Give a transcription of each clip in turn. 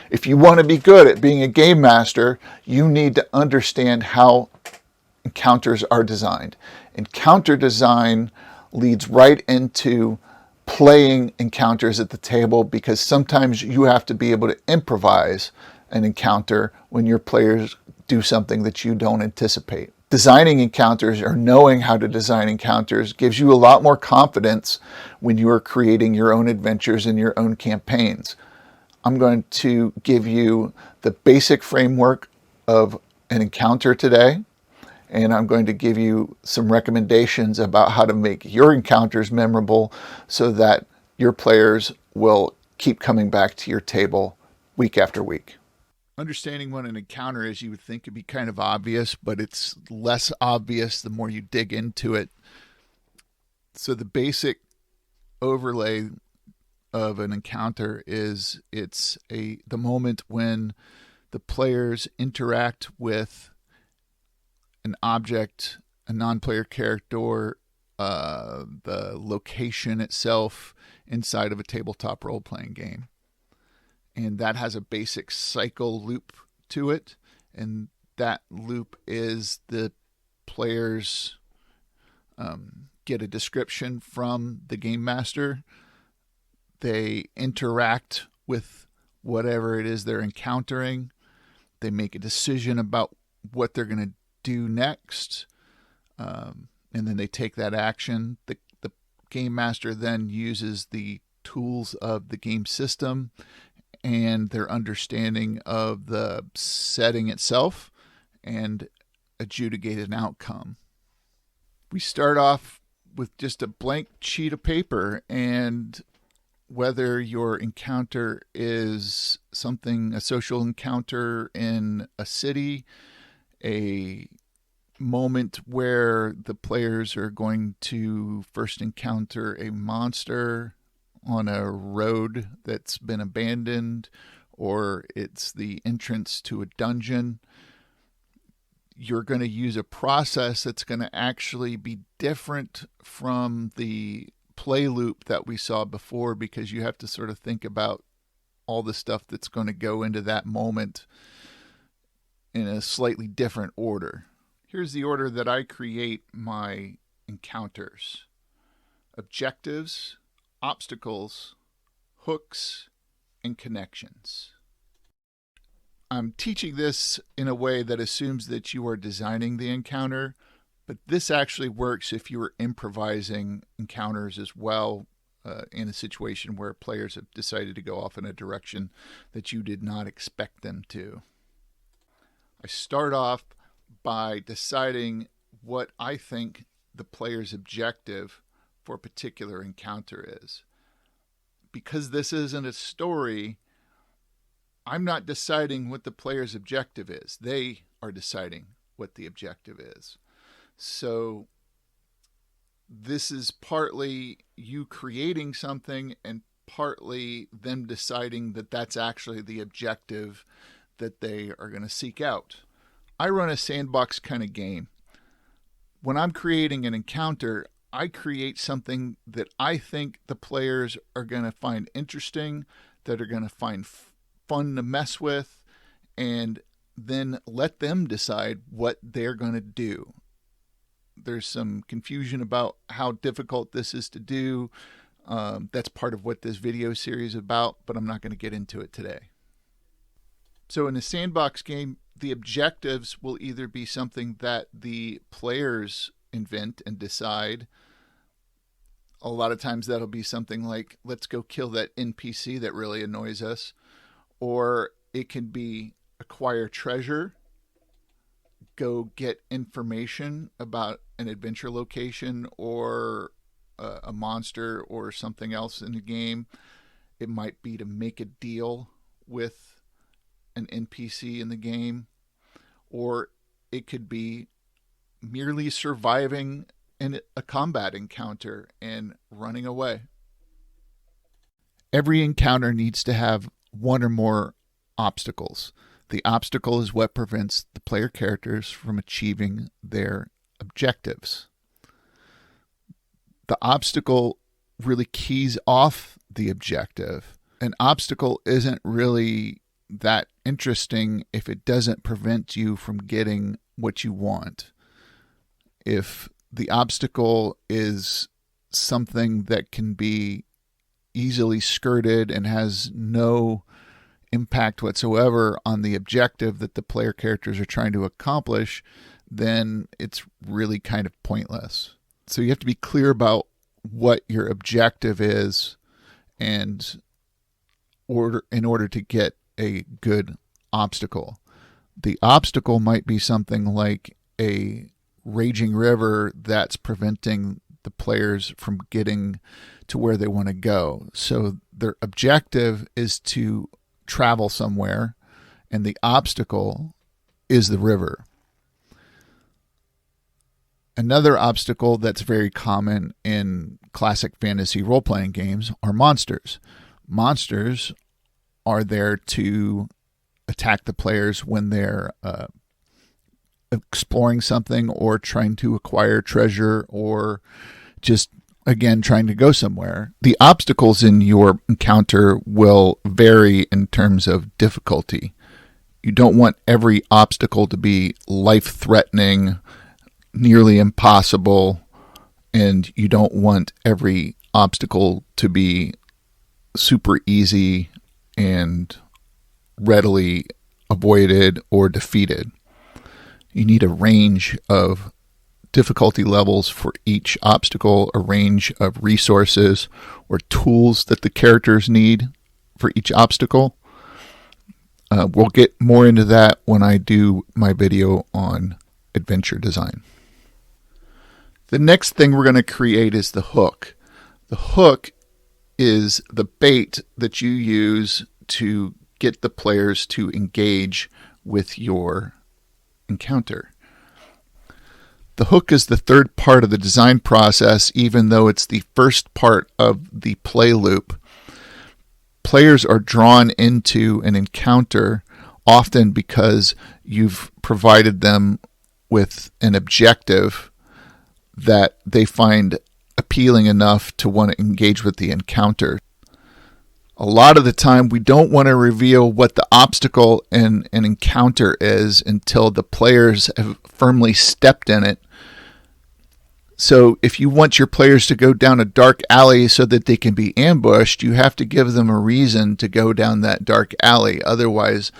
If you want to be good at being a game master, you need to understand how encounters are designed. Encounter design leads right into playing encounters at the table, because sometimes you have to be able to improvise an encounter when your players do something that you don't anticipate. Designing encounters, or knowing how to design encounters, gives you a lot more confidence when you are creating your own adventures and your own campaigns. I'm going to give you the basic framework of an encounter today, and I'm going to give you some recommendations about how to make your encounters memorable so that your players will keep coming back to your table week after week. Understanding what an encounter is, you would think it'd be kind of obvious, but it's less obvious the more you dig into it. So the basic overlay of an encounter is the moment when the players interact with an object, a non-player character, the location itself inside of a tabletop role-playing game. And that has a basic cycle loop to it. And that loop is the players get a description from the game master. They interact with whatever it is they're encountering. They make a decision about what they're going to do next. And then they take that action. The game master then uses the tools of the game system and their understanding of the setting itself and adjudicate an outcome. We start off with just a blank sheet of paper, and whether your encounter is a social encounter in a city, a moment where the players are going to first encounter a monster on a road that's been abandoned, or it's the entrance to a dungeon, you're going to use a process that's going to actually be different from the play loop that we saw before, because you have to sort of think about all the stuff that's going to go into that moment in a slightly different order. Here's the order that I create my encounters: objectives, obstacles, hooks, and connections. I'm teaching this in a way that assumes that you are designing the encounter, but this actually works if you are improvising encounters as well, in a situation where players have decided to go off in a direction that you did not expect them to. I start off by deciding what I think the player's objective for a particular encounter is. Because this isn't a story, I'm not deciding what the player's objective is. They are deciding what the objective is. So this is partly you creating something and partly them deciding that that's actually the objective that they are going to seek out. I run a sandbox kind of game. When I'm creating an encounter, I create something that I think the players are going to find interesting, that are going to find fun to mess with, and then let them decide what they're going to do. There's some confusion about how difficult this is to do. That's part of what this video series is about, but I'm not going to get into it today. So in a sandbox game, the objectives will either be something that the players invent and decide. A lot of times that'll be something like, let's go kill that NPC that really annoys us. Or it can be acquire treasure, go get information about an adventure location or a monster or something else in the game. It might be to make a deal with an NPC in the game, or it could be merely surviving in a combat encounter and running away. Every encounter needs to have one or more obstacles. The obstacle is what prevents the player characters from achieving their objectives. The obstacle really keys off the objective. An obstacle isn't really that interesting if it doesn't prevent you from getting what you want. If the obstacle is something that can be easily skirted and has no impact whatsoever on the objective that the player characters are trying to accomplish, then it's really kind of pointless. So you have to be clear about what your objective is and in order to get a good obstacle. The obstacle might be something like a raging river that's preventing the players from getting to where they want to go. So their objective is to travel somewhere, and the obstacle is the river. Another obstacle that's very common in classic fantasy role-playing games are monsters. Monsters are there to attack the players when they're exploring something or trying to acquire treasure or just, again, trying to go somewhere. The obstacles in your encounter will vary in terms of difficulty. You don't want every obstacle to be life-threatening, nearly impossible, and you don't want every obstacle to be super easy and readily avoided or defeated. You need a range of difficulty levels for each obstacle, a range of resources or tools that the characters need for each obstacle. We'll get more into that when I do my video on adventure design. The next thing we're going to create is the hook. The hook is the bait that you use to get the players to engage with your encounter. The hook is the third part of the design process, even though it's the first part of the play loop. Players are drawn into an encounter often because you've provided them with an objective that they find appealing enough to want to engage with the encounter. A lot of the time, we don't want to reveal what the obstacle in an encounter is until the players have firmly stepped in it. So if you want your players to go down a dark alley so that they can be ambushed, you have to give them a reason to go down that dark alley. Otherwise,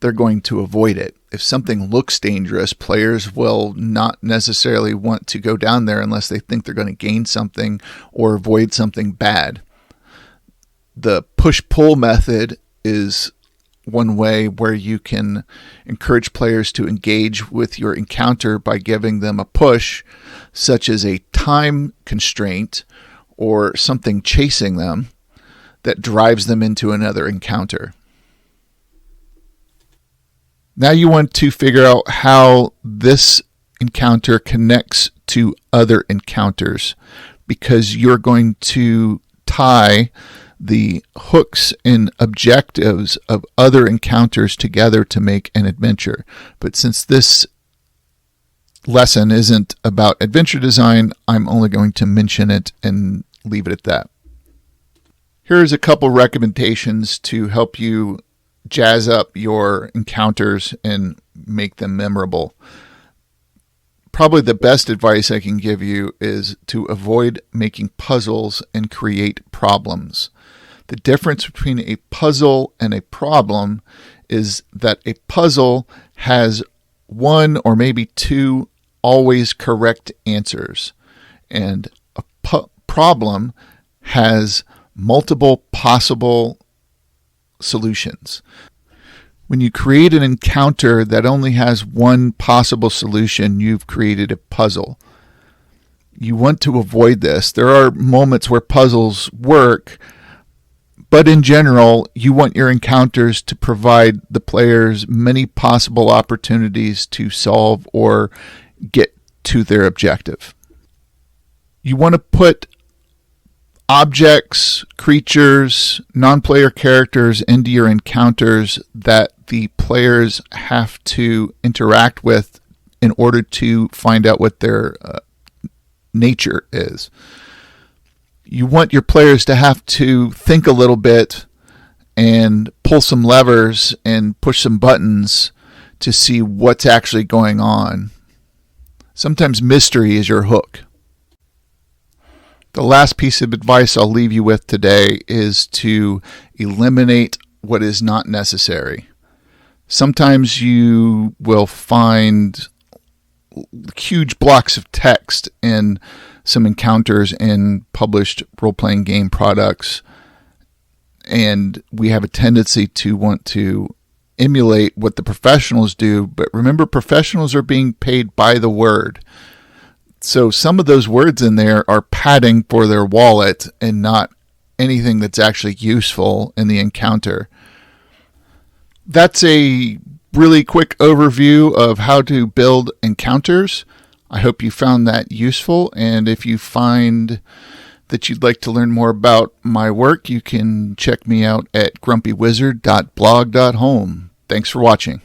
they're going to avoid it. If something looks dangerous, players will not necessarily want to go down there unless they think they're going to gain something or avoid something bad. The push-pull method is one way where you can encourage players to engage with your encounter by giving them a push, such as a time constraint or something chasing them that drives them into another encounter. Now you want to figure out how this encounter connects to other encounters, because you're going to tie the hooks and objectives of other encounters together to make an adventure. But since this lesson isn't about adventure design, I'm only going to mention it and leave it at that. Here's a couple recommendations to help you jazz up your encounters and make them memorable. Probably the best advice I can give you is to avoid making puzzles and create problems. The difference between a puzzle and a problem is that a puzzle has one or maybe two always correct answers, and a problem has multiple possible solutions. When you create an encounter that only has one possible solution, you've created a puzzle. You want to avoid this. There are moments where puzzles work, but in general, you want your encounters to provide the players many possible opportunities to solve or get to their objective. You want to put objects, creatures, non-player characters into your encounters that the players have to interact with in order to find out what their nature is. You want your players to have to think a little bit and pull some levers and push some buttons to see what's actually going on. Sometimes mystery is your hook. The last piece of advice I'll leave you with today is to eliminate what is not necessary. Sometimes you will find huge blocks of text in some encounters in published role-playing game products, and we have a tendency to want to emulate what the professionals do, but remember, professionals are being paid by the word. So some of those words in there are padding for their wallet and not anything that's actually useful in the encounter. That's a really quick overview of how to build encounters. I hope you found that useful, and if you find that you'd like to learn more about my work, you can check me out at grumpywizard.blog.home. Thanks for watching.